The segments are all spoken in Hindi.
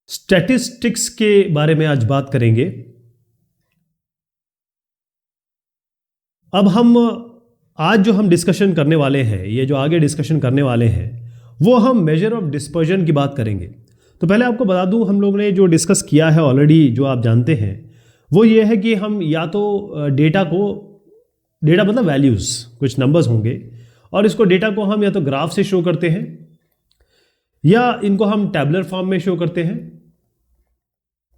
स्टैटिस्टिक्स के बारे में आज बात करेंगे। अब आज जो हम डिस्कशन करने वाले हैं, ये जो आगे डिस्कशन करने वाले हैं, वो हम मेजर ऑफ डिस्पर्जन की बात करेंगे। तो पहले आपको बता दूं, हम लोग ने जो डिस्कस किया है ऑलरेडी, जो आप जानते हैं, वो ये है कि हम या तो डेटा मतलब वैल्यूज़, कुछ नंबर्स होंगे, और इसको डेटा को हम या तो ग्राफ से शो करते हैं या इनको हम टैबुलर फॉर्म में शो करते हैं,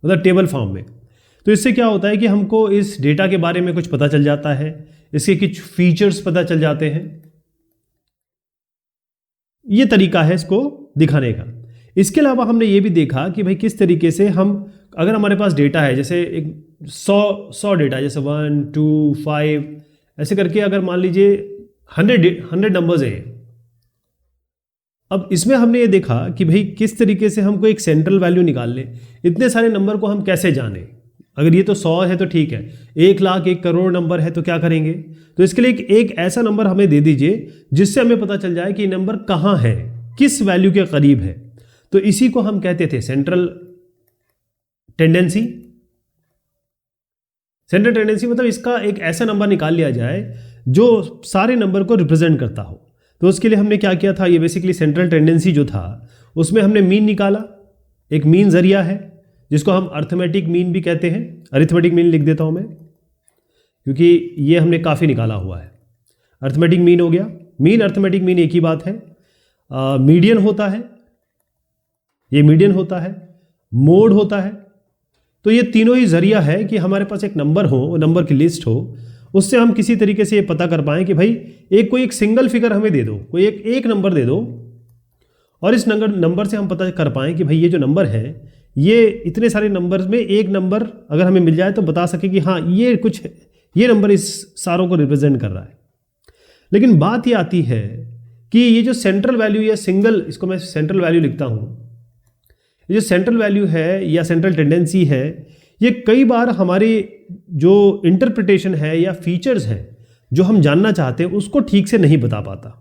मतलब टेबल फॉर्म में। तो इससे क्या होता है कि हमको इस डेटा के बारे में कुछ पता चल जाता है, इसके कुछ फीचर्स पता चल जाते हैं। ये तरीका है इसको दिखाने का। इसके अलावा हमने ये भी देखा कि भाई किस तरीके से हम, अगर हमारे पास डेटा है, जैसे एक 100 डेटा, जैसे 1 2 5 ऐसे करके, अगर मान लीजिए 100 नंबर्स है। अब इसमें हमने ये देखा कि भाई किस तरीके से हमको एक सेंट्रल वैल्यू निकाल ले। इतने सारे नंबर को हम कैसे जाने? अगर ये तो 100 है तो ठीक है, 1,00,000 1 करोड़ नंबर है तो क्या करेंगे? तो इसके लिए एक ऐसा नंबर हमें दे दीजिए जिससे हमें पता चल जाए कि नंबर कहाँ है, किस वैल्यू के करीब है। तो इसी को हम कहते थे सेंट्रल टेंडेंसी। सेंट्रल टेंडेंसी मतलब इसका एक ऐसा नंबर निकाल लिया जाए जो सारे नंबर को रिप्रेजेंट करता हो। तो उसके लिए हमने क्या किया था, ये बेसिकली सेंट्रल टेंडेंसी जो था उसमें हमने मीन निकाला। एक मीन जरिया है जिसको हम अर्थमेटिक मीन भी कहते हैं। अरिथमेटिक मीन लिख देता हूं मैं, क्योंकि ये हमने काफ़ी निकाला हुआ है। अर्थमेटिक मीन हो गया, मीन अर्थमेटिक मीन एक ही बात है। मीडियन होता है, ये मीडियन होता है, मोड होता है। तो ये तीनों ही जरिया है कि हमारे पास एक नंबर हो, वो नंबर की लिस्ट हो, उससे हम किसी तरीके से ये पता कर पाएं कि भाई कोई एक सिंगल फिगर हमें दे दो, कोई एक नंबर दे दो, और इस नंबर से हम पता कर पाएं कि भाई ये जो नंबर है, ये इतने सारे नंबर्स में एक नंबर अगर हमें मिल जाए तो बता सके कि हाँ ये नंबर इस सारों को रिप्रेजेंट कर रहा है। लेकिन बात ये आती है कि ये जो सेंट्रल वैल्यू या सिंगल, इसको मैं सेंट्रल वैल्यू लिखता हूं, ये जो सेंट्रल वैल्यू है या सेंट्रल टेंडेंसी है, ये कई बार हमारी जो इंटरप्रिटेशन है या फीचर्स हैं जो हम जानना चाहते हैं उसको ठीक से नहीं बता पाता।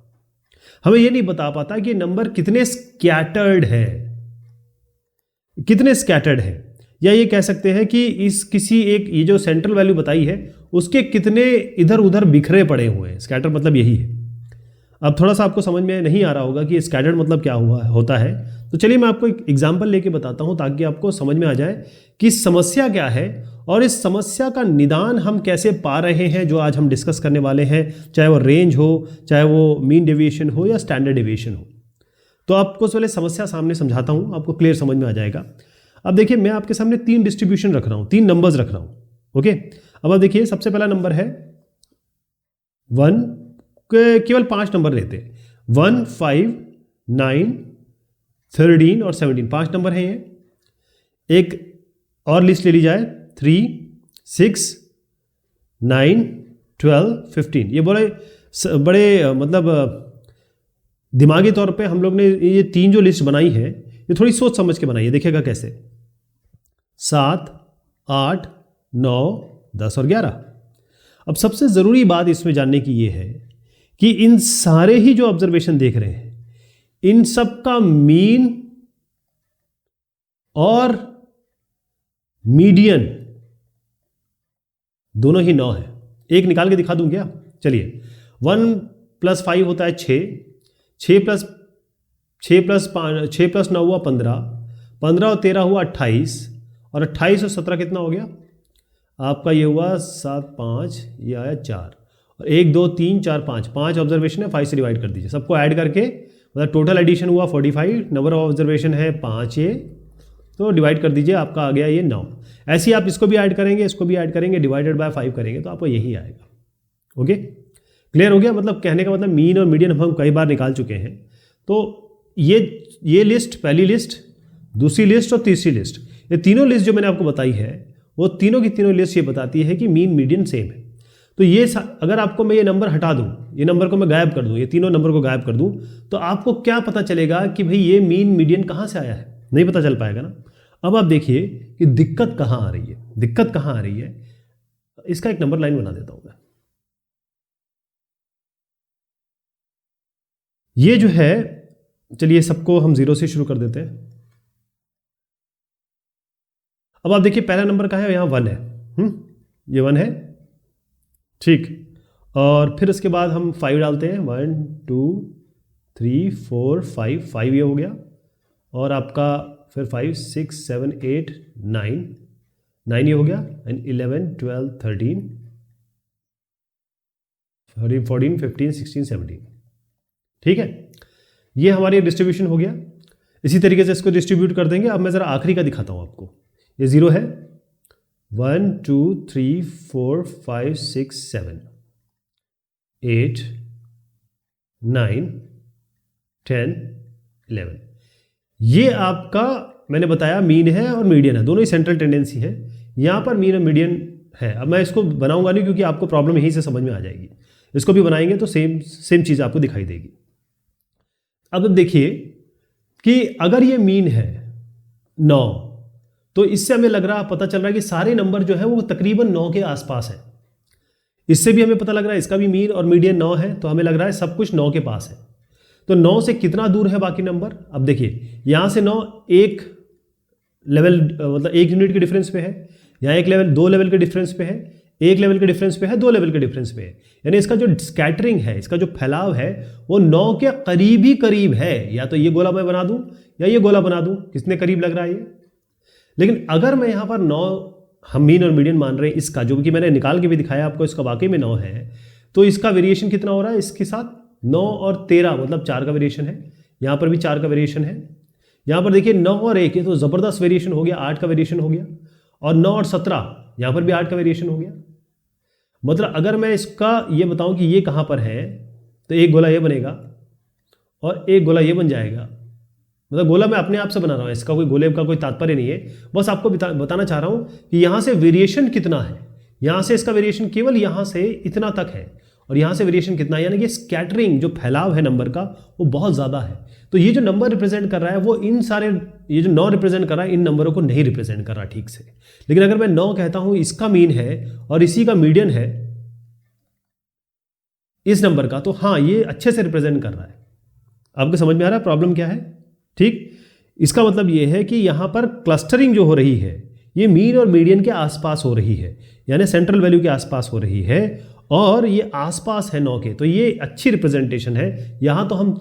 हमें ये नहीं बता पाता कि नंबर कितने स्कैटर्ड है, कितने स्कैटर्ड है, या ये कह सकते हैं कि इस किसी एक, ये जो सेंट्रल वैल्यू बताई है उसके कितने इधर उधर बिखरे पड़े हुए हैं। स्कैटर मतलब यही है। अब थोड़ा सा आपको समझ में नहीं आ रहा होगा कि स्कैटर्ड मतलब क्या होता है, तो चलिए मैं आपको एक एग्जाम्पल लेके बताता हूं ताकि आपको समझ में आ जाए कि समस्या क्या है और इस समस्या का निदान हम कैसे पा रहे हैं, जो आज हम डिस्कस करने वाले हैं। चाहे वो रेंज हो, चाहे वो मीन डेविएशन हो या स्टैंडर्ड डेविएशन हो। तो आपको पहले समस्या सामने समझाता हूं, आपको क्लियर समझ में आ जाएगा। अब देखिए, मैं आपके सामने 3 डिस्ट्रीब्यूशन रख रहा हूं, 3 नंबर्स रख रहा हूं। ओके, अब आप देखिए, सबसे पहला नंबर है 1, केवल 5 नंबर लेते हैं, 1 5 9 13 और 17, 5 नंबर हैं ये। एक और लिस्ट ले ली जाए, 3 6 9 12 15। ये बड़े मतलब दिमागी तौर पे हम लोग ने ये 3 जो लिस्ट बनाई है, ये थोड़ी सोच समझ के बनाई है। देखिएगा कैसे, 7 8 9 10 और 11। अब सबसे ज़रूरी बात इसमें जानने की ये है कि इन सारे ही जो ऑब्जर्वेशन देख रहे हैं, इन सब का मीन और मीडियन दोनों ही 9 है। एक निकाल के दिखा दूं क्या? चलिए, 1 + 5 होता है 6, 6 + 9 हुआ 15, 15 और 13 हुआ 28, और 28 और 17 कितना हो गया आपका? ये हुआ 7 5, ये आया 4, और 1 2 3 4 5 ऑब्जर्वेशन है, 5 से डिवाइड कर दीजिए। सबको ऐड करके मतलब टोटल एडिशन हुआ 45, नंबर ऑफ ऑब्जर्वेशन है 5 ये, तो डिवाइड कर दीजिए, आपका आ गया ये 9। ऐसे ही आप इसको भी ऐड करेंगे, इसको भी ऐड करेंगे, डिवाइडेड बाय 5 करेंगे तो आपको यही आएगा। ओके, क्लियर हो गया? मतलब कहने का मतलब मीन और मीडियन हम कई बार निकाल चुके हैं। तो ये लिस्ट, पहली लिस्ट, दूसरी लिस्ट और तीसरी लिस्ट, ये तीनों लिस्ट जो मैंने आपको बताई है, वो तीनों की तीनों लिस्ट ये बताती है कि मीन मीडियन सेम है। तो ये अगर आपको मैं ये नंबर हटा दूं, ये नंबर को मैं गायब कर दूं, ये तीनों नंबर को गायब कर दूं, तो आपको क्या पता चलेगा कि भाई ये मीन मीडियन कहाँ से आया है? नहीं पता चल पाएगा ना। अब आप देखिए कि दिक्कत कहाँ आ रही है। दिक्कत कहाँ आ रही है, इसका एक नंबर लाइन बना देता हूं मैं। ये जो है, चलिए सबको हम 0 से शुरू कर देते हैं। अब आप देखिए पहला नंबर कहाँ है, यहाँ 1 है, ये 1 है, ठीक। और फिर उसके बाद हम 5 डालते हैं, 1 2 3 4 5, 5 ये हो गया, और आपका फिर 5 6 7 8 9, 9 ये हो गया, एंड 11 12 13 14 15 16 17, ठीक है। ये हमारी डिस्ट्रीब्यूशन हो गया। इसी तरीके से इसको डिस्ट्रीब्यूट कर देंगे। अब मैं ज़रा आखिरी का दिखाता हूँ आपको। ये 0 है, 1 2 3 4 5 6 7 8 9 10 11, ये आपका मैंने बताया मीन है और मीडियन है, दोनों ही सेंट्रल टेंडेंसी है। यहाँ पर मीन और मीडियन है। अब मैं इसको बनाऊंगा नहीं क्योंकि आपको प्रॉब्लम यहीं से समझ में आ जाएगी। इसको भी बनाएंगे तो सेम चीज़ आपको दिखाई देगी। अब देखिए कि अगर ये मीन है 9, तो इससे हमें लग रहा, पता चल रहा है कि सारे नंबर जो है वो तकरीबन 9 के आसपास है। इससे भी हमें पता लग रहा है इसका भी मीन और मीडियन 9 है, तो हमें लग रहा है सब कुछ 9 के पास है। तो 9 से कितना दूर है बाकी नंबर? अब देखिए यहाँ से 9 एक लेवल, मतलब 1 यूनिट के डिफरेंस पे है, यहाँ एक लेवल 2 लेवल के डिफरेंस पे है, 1 लेवल के डिफरेंस पे है, 2 लेवल के डिफरेंस पे है। यानी इसका जो स्कैटरिंग है, इसका जो फैलाव है वो 9 के करीब ही करीब है। या तो ये गोला मैं बना दूं या ये गोला बना दूं, कितने करीब लग रहा है ये। लेकिन अगर मैं यहाँ पर 9 हम मीन और मीडियन मान रहे हैं इसका, जो कि मैंने निकाल के भी दिखाया आपको, इसका वाकई में 9 है, तो इसका वेरिएशन कितना हो रहा है इसके साथ? 9 और 13 मतलब 4 का वेरिएशन है। यहाँ पर भी 4 का वेरिएशन है। यहाँ पर देखिए 9 और 1, ये तो ज़बरदस्त वेरिएशन हो गया, 8 का वेरिएशन हो गया। और 9 और 17, यहाँ पर भी 8 का वेरिएशन हो गया। मतलब अगर मैं इसका ये बताऊं कि ये कहाँ पर है, तो एक गोला ये बनेगा और एक गोला ये बन जाएगा। मतलब गोला मैं अपने आप से बना रहा हूँ, इसका कोई गोले का कोई तात्पर्य नहीं है, बस आपको बताना चाह रहा हूँ कि यहाँ से वेरिएशन कितना है। यहाँ से इसका वेरिएशन केवल यहाँ से इतना तक है, और यहाँ से वेरिएशन कितना है, यानी कि स्कैटरिंग जो फैलाव है नंबर का वो बहुत ज़्यादा है। तो ये जो नंबर रिप्रेजेंट कर रहा है वो इन सारे, ये जो 9 रिप्रेजेंट कर रहा है इन नंबरों को नहीं रिप्रेजेंट कर रहा ठीक से। लेकिन अगर मैं 9 कहता हूँ इसका मीन है और इसी का मीडियन है इस नंबर का, तो हाँ ये अच्छे से रिप्रेजेंट कर रहा है। आपको समझ में आ रहा है प्रॉब्लम क्या है? ठीक, इसका मतलब ये है कि यहाँ पर क्लस्टरिंग जो हो रही है ये मीन और मीडियन के आसपास हो रही है, यानी सेंट्रल वैल्यू के आसपास हो रही है, और ये आसपास है 9 के, तो ये अच्छी रिप्रेजेंटेशन है। यहाँ तो हम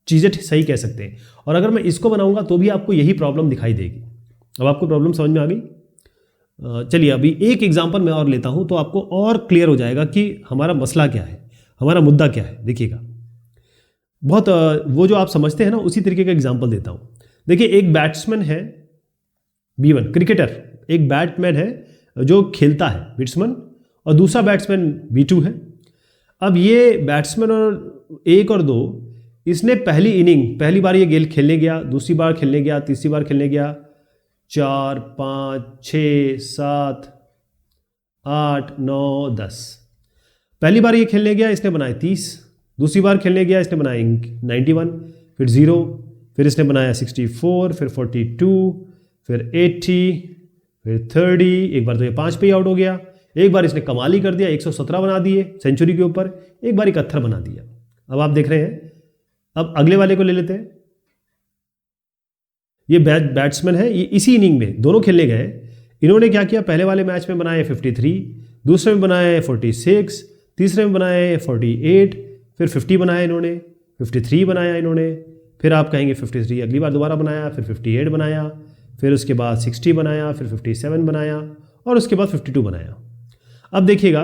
चीज़ें सही कह सकते हैं। और अगर मैं इसको बनाऊंगा तो भी आपको यही प्रॉब्लम दिखाई देगी। अब आपको प्रॉब्लम समझ में आ गई? चलिए अभी एक एग्जांपल मैं और लेता हूँ तो आपको और क्लियर हो जाएगा कि हमारा मसला क्या है, हमारा मुद्दा क्या है। देखिएगा, बहुत वो जो आप समझते हैं ना उसी तरीके का एग्जाम्पल देता हूँ। देखिए एक बैट्समैन है B1, क्रिकेटर, एक बैट्समैन है जो खेलता है बैट्समैन, और दूसरा बैट्समैन B2 है। अब ये बैट्समैन और 1 और 2, इसने पहली इनिंग, पहली बार ये गेम खेलने गया, दूसरी बार खेलने गया, तीसरी बार खेलने गया, 4 5 6 7 8 9 10। पहली बार ये खेलने गया, इसने बनाए 30, दूसरी बार खेलने गया, इसने बनाए 91, फिर 0, फिर इसने बनाया 64, फिर 42, फिर 80, फिर 30। एक बार तो ये 5 पे ही आउट हो गया। एक बार इसने कमाल ही कर दिया, 117 बना दिए सेंचुरी के ऊपर, एक बार 71 बना दिया। अब आप देख रहे हैं, अब अगले वाले को ले लेते हैं। ये बैट्समैन है, ये इसी इनिंग में दोनों खेलने गए। इन्होंने क्या किया, पहले वाले मैच में बनाए 53, दूसरे में बनाए 46, तीसरे में बनाए 48, फिर 50 बनाया इन्होंने, 53 बनाया इन्होंने, फिर आप कहेंगे 53 अगली बार दोबारा बनाया, फिर 58 बनाया, फिर उसके बाद 60 बनाया, फिर 57 बनाया, और उसके बाद 52 बनाया। अब देखिएगा,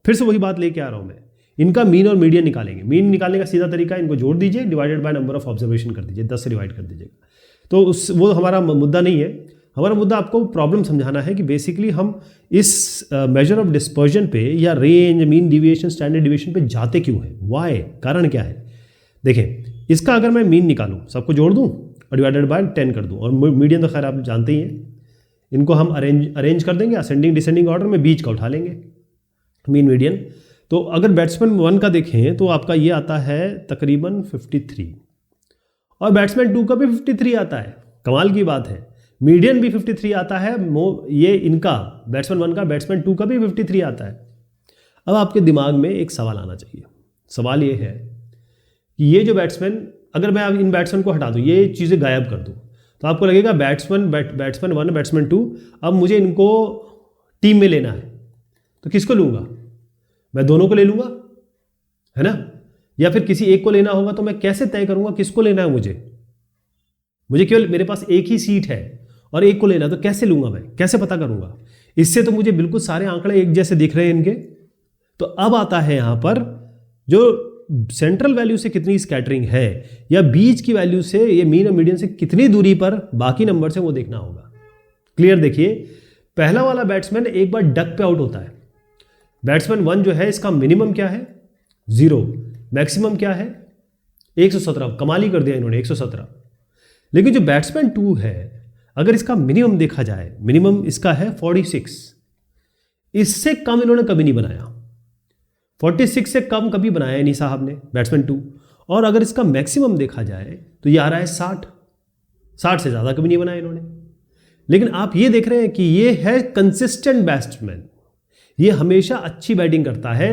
फिर से वही बात लेके आ रहा हूँ मैं। इनका मीन और मीडियन निकालेंगे। मीन निकालने का सीधा तरीका, इनको जोड़ दीजिए, divided by number of observation कर दीजिए, 10 से डिवाइड कर दीजिएगा। तो वो हमारा मुद्दा नहीं है। हमारा मुद्दा आपको प्रॉब्लम समझाना है कि बेसिकली हम इस मेजर ऑफ डिस्पर्जन पे या range, mean deviation, standard deviation पे जाते क्यों हैं, वाई, कारण क्या है। देखें, इसका अगर मैं मीन निकालूं, सबको जोड़ दूं और डिवाइडेड बाय 10 कर दूं, और मीडियन तो खैर आप जानते ही हैं, इनको हम अरेंज कर देंगे असेंडिंग डिसेंडिंग ऑर्डर में, बीच का उठा लेंगे मीन मीडियन। तो अगर बैट्समैन 1 का देखें तो आपका ये आता है तकरीबन 53, और बैट्समैन 2 का भी 53 आता है। कमाल की बात है, मीडियन भी 53 आता है। ये इनका बैट्समैन 1 का, बैट्समैन 2 का भी 53 आता है। अब आपके दिमाग में एक सवाल आना चाहिए। सवाल ये है कि ये जो बैट्समैन, अगर मैं अब इन बैट्समैन को हटा दूँ, ये चीज़ें गायब कर दूँ, तो आपको लगेगा बैट्समैन 1 बैट्समैन 2, अब मुझे इनको टीम में लेना है, तो किसको लूँगा? मैं दोनों को ले लूँगा, है ना? या फिर किसी एक को लेना होगा, तो मैं कैसे तय करूँगा किसको लेना है मुझे केवल मेरे पास एक ही सीट है और एक को लेना, तो कैसे लूँगा मैं, कैसे पता करूँगा? इससे तो मुझे बिल्कुल सारे आंकड़े एक जैसे दिख रहे हैं इनके। तो अब आता है यहाँ पर जो सेंट्रल वैल्यू से कितनी स्कैटरिंग है या बीच की वैल्यू से, ये मीन और मीडियन से कितनी दूरी पर बाकी नंबर से, वो देखना होगा। क्लियर? देखिए, पहला वाला बैट्समैन एक बार डक पे आउट होता है। बैट्समैन 1 जो है, इसका मिनिमम क्या है? 0, मैक्सिमम क्या है? 117। कमाल ही कर दिया इन्होंने, 117। लेकिन जो बैट्समैन 2 है, अगर इसका मिनिमम देखा जाए, मिनिमम इसका है 46, इससे कम इन्होंने कभी नहीं बनाया। 46 से कम कभी बनाया ही नहीं साहब ने, बैट्समैन 2। और अगर इसका मैक्सिमम देखा जाए तो ये आ रहा है 60 से ज़्यादा कभी नहीं बनाया इन्होंने। लेकिन आप ये देख रहे हैं कि ये है कंसिस्टेंट बैट्समैन, ये हमेशा अच्छी बैटिंग करता है।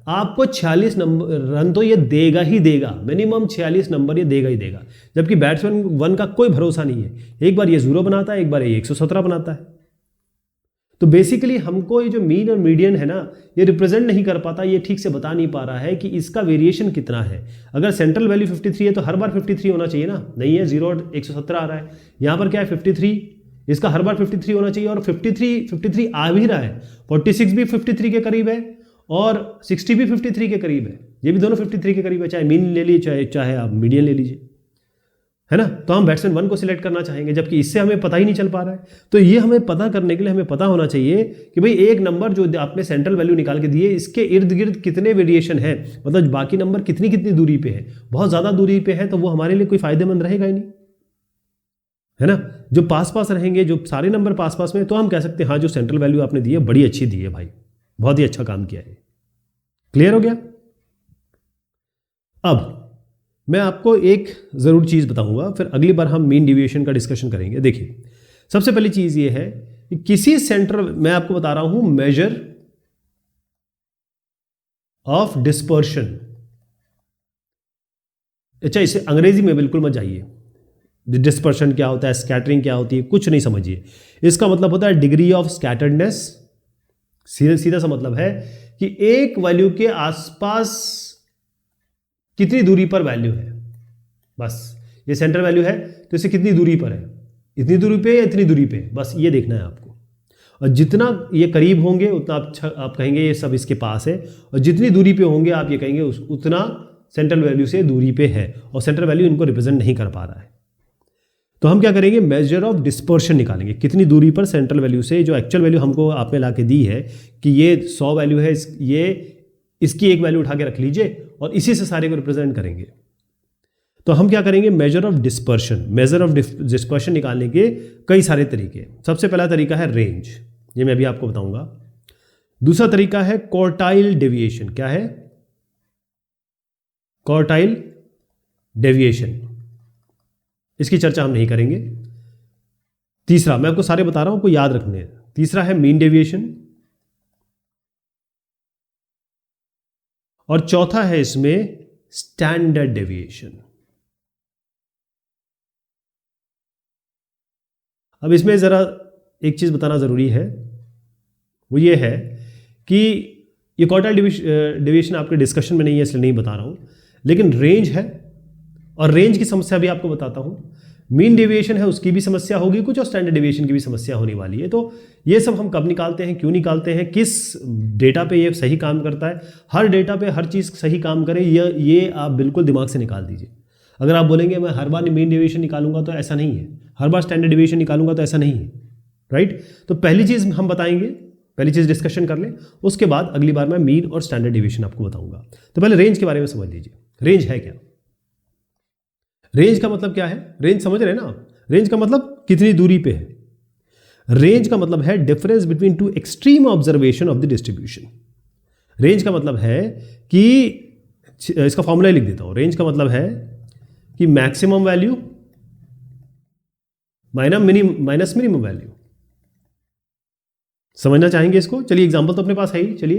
आपको 46 नंबर रन तो ये देगा ही देगा, मिनिमम 46 नंबर ये देगा ही देगा। जबकि बैट्समैन 1 का कोई भरोसा नहीं है, एक बार ये 0 बनाता है, एक बार ये 117 बनाता है। तो बेसिकली हमको ये जो मीन और मीडियन है ना, ये रिप्रेजेंट नहीं कर पाता, ये ठीक से बता नहीं पा रहा है कि इसका वेरिएशन कितना है। अगर सेंट्रल वैल्यू 53 है तो हर बार 53 होना चाहिए ना, नहीं है, 0 और 117 आ रहा है। यहाँ पर क्या है? 53, इसका हर बार 53 होना चाहिए, और 53 आ भी रहा है। 46 भी 53 के करीब है और 60 भी 53 के करीब है, ये भी दोनों 53 के करीब है। चाहे मीन ले लीजिए, चाहे आप मीडियन ले लीजिए, है ना? तो हम बैट्समैन 1 को सिलेक्ट करना चाहेंगे, जबकि इससे हमें पता ही नहीं चल पा रहा है। तो ये हमें पता करने के लिए हमें पता होना चाहिए कि भाई एक नंबर जो आपने सेंट्रल वैल्यू निकाल के दिए, इसके इर्द गिर्द कितने वेरिएशन है, मतलब बाकी नंबर कितनी कितनी दूरी पे है। बहुत ज़्यादा दूरी पे है तो वो हमारे लिए कोई फायदेमंद रहेगा ही नहीं, है ना? जो पास पास रहेंगे, जो सारे नंबर पास पास में, तो हम कह सकते हैं हाँ, जो सेंट्रल वैल्यू आपने दी है बड़ी अच्छी दी है भाई, बहुत ही अच्छा काम किया है। क्लियर हो गया? अब मैं आपको एक ज़रूर चीज़ बताऊंगा, फिर अगली बार हम मीन डिविएशन का डिस्कशन करेंगे। देखिए, सबसे पहली चीज़ ये है कि किसी सेंटर, मैं आपको बता रहा हूं मेजर ऑफ डिस्पर्शन। अच्छा, इसे अंग्रेजी में बिल्कुल मत जाइए, डिस्पर्शन क्या होता है, स्कैटरिंग क्या होती है, कुछ नहीं समझिए। इसका मतलब होता है डिग्री ऑफ स्कैटर्डनेस। सीधा सा मतलब है कि एक वैल्यू के आसपास कितनी दूरी पर वैल्यू है, बस। ये सेंटर वैल्यू है तो इसे कितनी दूरी पर है, इतनी दूरी पे या इतनी दूरी पे, बस ये देखना है आपको। और जितना ये करीब होंगे उतना आप कहेंगे ये सब इसके पास है, और जितनी दूरी पे होंगे आप ये कहेंगे उतना सेंट्रल वैल्यू से दूरी पे है, और सेंट्रल वैल्यू इनको रिप्रेजेंट नहीं कर पा रहा है। तो हम क्या करेंगे? मेजर ऑफ डिस्पर्शन निकालेंगे, कितनी दूरी पर सेंट्रल वैल्यू से, जो एक्चुअल वैल्यू हमको आपने ला के दी है कि ये 100 वैल्यू है, ये इसकी एक वैल्यू उठा के रख लीजिए और इसी से सारे को रिप्रेजेंट करेंगे। तो हम क्या करेंगे? Measure of dispersion. Measure of dispersion निकालने के कई सारे तरीके। सबसे पहला तरीका है रेंज, ये मैं अभी आपको बताऊंगा। दूसरा तरीका है क्वार्टाइल डेविएशन। क्या है? क्वार्टाइल डेविएशन, इसकी चर्चा हम नहीं करेंगे। तीसरा, मैं आपको सारे बता रहा हूं, आपको याद रखने हैं। तीसरा है मीन डेविएशन, और चौथा है इसमें स्टैंडर्ड डेविएशन। अब इसमें जरा एक चीज बताना जरूरी है, वो ये है कि ये क्वार्टाइल डेविएशन आपके डिस्कशन में नहीं है इसलिए नहीं बता रहा हूं, लेकिन रेंज है, और रेंज की समस्या भी आपको बताता हूं। मीन डेविएशन है, उसकी भी समस्या होगी कुछ, और स्टैंडर्ड डेविएशन की भी समस्या होने वाली है। तो ये सब हम कब निकालते हैं, क्यों निकालते हैं, किस डेटा पे ये सही काम करता है, हर डेटा पे हर चीज़ सही काम करे, ये आप बिल्कुल दिमाग से निकाल दीजिए। अगर आप बोलेंगे मैं हर बार मीन डेविएशन निकालूंगा, तो ऐसा नहीं है। हर बार स्टैंडर्ड डेविएशन निकालूंगा, तो ऐसा नहीं है, राइट? तो पहली चीज़ हम बताएंगे, पहली चीज़ डिस्कशन कर लें, उसके बाद अगली बार मैं मीन और स्टैंडर्ड डेविएशन आपको बताऊंगा। तो पहले रेंज के बारे में समझ लीजिए। रेंज है क्या? रेंज का मतलब क्या है? रेंज समझ रहे हैं ना आप? रेंज का मतलब कितनी दूरी पे है। रेंज का मतलब है difference between two extreme observation of the distribution. Range का मतलब है कि, इसका फॉर्मूला लिख देता हूं। रेंज का मतलब है कि maximum value minus minimum value. समझना चाहेंगे इसको? चलिए, एग्जांपल तो अपने पास है ही, चलिए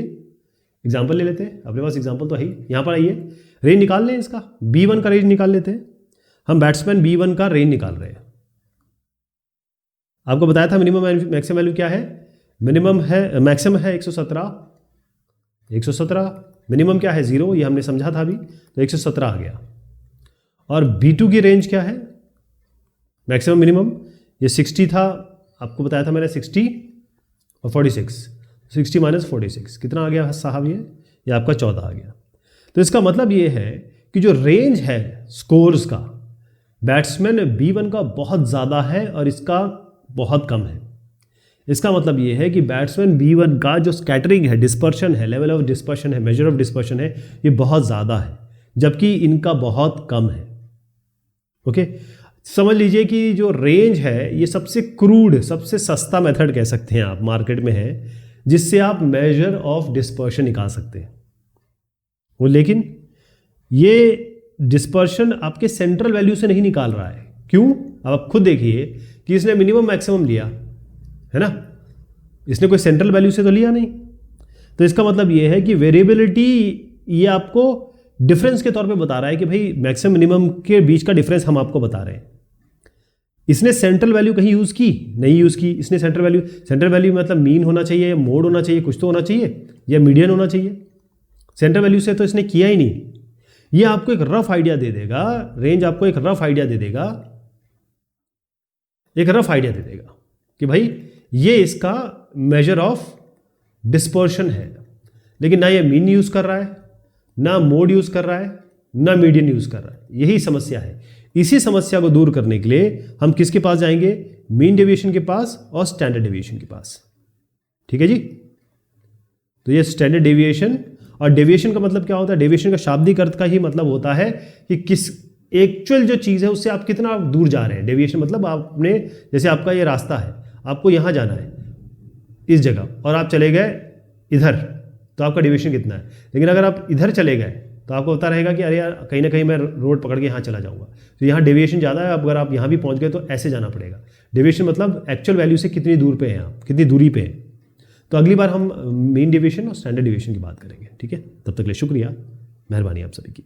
एग्जांपल ले लेते हैं। अपने पास एग्जांपल तो है ही। यहां पर आइए, रेंज निकाल लें इसका। B1 का रेंज निकाल लेते हैं हम। बैट्समैन B1 का रेंज निकाल रहे हैं। आपको बताया था मिनिमम मैक्सिमम वैल्यू क्या है, मिनिमम है मैक्सिमम है 117, मिनिमम क्या है 0, ये हमने समझा था अभी, तो 117 आ गया। और B2 की रेंज क्या है, मैक्सिमम मिनिमम, ये 60 था, आपको बताया था मैंने 60 और 46, 60 माइनस 46 कितना आ गया साहब, ये आपका 14 आ गया। तो इसका मतलब ये है कि जो रेंज है स्कोर्स का बैट्समैन B1 का बहुत ज़्यादा है और इसका बहुत कम है। इसका मतलब ये है कि बैट्समैन B1 का जो स्कैटरिंग है, डिस्पर्शन है, लेवल ऑफ डिस्पर्शन है, मेजर ऑफ डिस्पर्शन है, ये बहुत ज़्यादा है, जबकि इनका बहुत कम है। ओके, समझ लीजिए कि जो रेंज है ये सबसे क्रूड, सबसे सस्ता मेथड कह सकते हैं आप, मार्केट में है, जिससे आप मेजर ऑफ डिस्पर्शन निकाल सकते हैं। वो लेकिन ये डिस्पर्शन आपके सेंट्रल वैल्यू से नहीं निकाल रहा है। क्यों? अब आप खुद देखिए कि इसने मिनिमम मैक्सिमम लिया है ना, इसने कोई सेंट्रल वैल्यू से तो लिया नहीं। तो इसका मतलब ये है कि वेरिएबिलिटी ये आपको डिफरेंस के तौर पे बता रहा है कि भाई मैक्सिमम मिनिमम के बीच का डिफरेंस हम आपको बता रहे हैं। इसने सेंट्रल वैल्यू कहीं यूज़ की? नहीं यूज़ की। इसने सेंट्रल वैल्यू मतलब मीन होना चाहिए, मोड होना चाहिए, कुछ तो होना चाहिए, या मीडियन होना चाहिए। सेंट्रल वैल्यू से तो इसने किया ही नहीं। ये आपको एक रफ आइडिया दे देगा, रेंज आपको एक रफ आइडिया दे देगा, कि भाई ये इसका मेजर ऑफ डिस्पर्शन है। लेकिन ना ये मीन यूज़ कर रहा है, ना मोड यूज़ कर रहा है, ना मीडियन यूज़ कर रहा है। यही समस्या है। इसी समस्या को दूर करने के लिए हम किसके पास जाएंगे? मीन डेविएशन के पास और स्टैंडर्ड डेविएशन के पास। ठीक है जी। तो ये स्टैंडर्ड डेविएशन, और डेविएशन का मतलब क्या होता है? डेविएशन का शाब्दिक अर्थ का ही मतलब होता है कि किस एक्चुअल जो चीज़ है उससे आप कितना दूर जा रहे हैं। डेविएशन मतलब आपने, जैसे आपका ये रास्ता है, आपको यहाँ जाना है इस जगह, और आप चले गए इधर, तो आपका डेविएशन कितना है। लेकिन अगर आप इधर चले गए तो आपको पता रहेगा कि अरे यार कहीं ना कहीं मैं रोड पकड़ के यहाँ चला जाऊँगा, तो यहाँ डेविएशन ज़्यादा है। अगर आप यहाँ भी पहुँच गए तो ऐसे जाना पड़ेगा। डेविएशन मतलब एक्चुअल वैल्यू से कितनी दूर पे हैं आप, कितनी दूरी पे हैं। तो अगली बार हम मीन डेविएशन और स्टैंडर्ड डेविएशन की बात करेंगे। ठीक है, तब तक के लिए शुक्रिया, मेहरबानी आप सभी की।